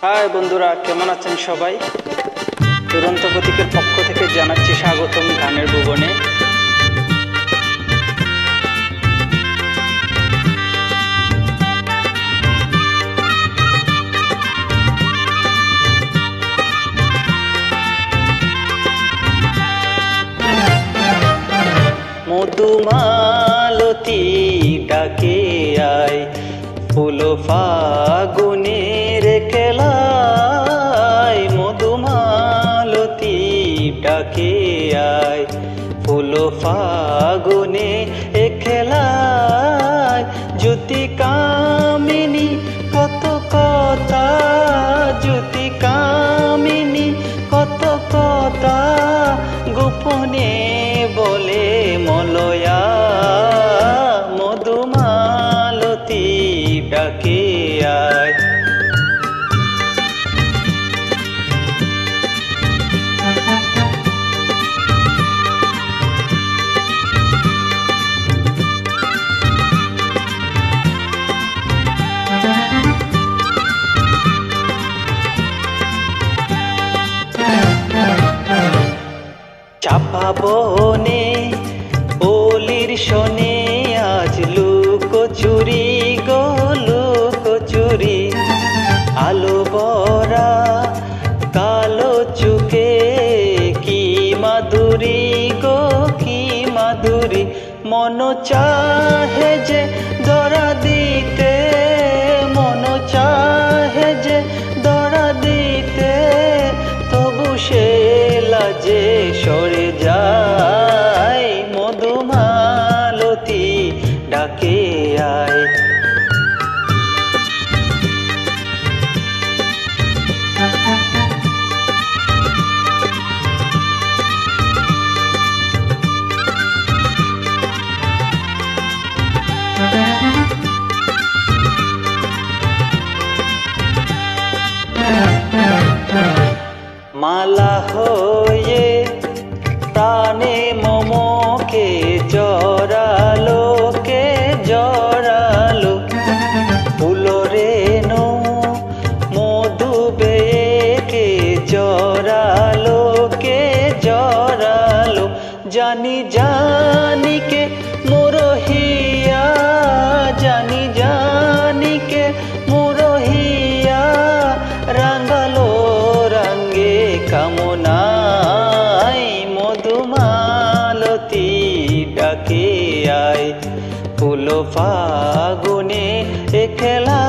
High বন্ধুরা, কেমন আছেন সবাই? দুরন্ত প্রতীকের পক্ষ থেকে জানাচ্ছি স্বাগতম গানের ভুবনে। মধুমালতী ডাকে আয়, ফুল ফাগুনের খেলায়। মধুমালতী ডাকে আয়, ফুল ফাগুনে খেলায়। জ্যোতি কামিনী কত কথা, জ্যোতি কামিনী কত কথা, গোপনে বলে মলয়া। মধুমালতী ডাকে আয়। চাপা বনে অলির শনে আজ লুকোচুরি গো লুকোচুরি। আলো বরা কালো চুকে কি মাধুরী গো কি মাধুরী। মন চাহে যে ধরা দিতে, মন চাহে যে ধরা দিতে, তবু সে লাজে সরে যায়। মধুমালতী ডাকে আয়। মালা হয়ে প্রাণে মমকে জড়ালো, কে জড়ালো। ফুলরেণু মধু বেকে জড়ালো, কে জড়ালো। জানি জানি কে মোরহিয়া, জানি জানি কে মোরহিয়া। রাঙ্গালো রাঙ্গে কামনায়, মধুমালতী ডাকে আয়, ফুল ফাগুনে খেলা।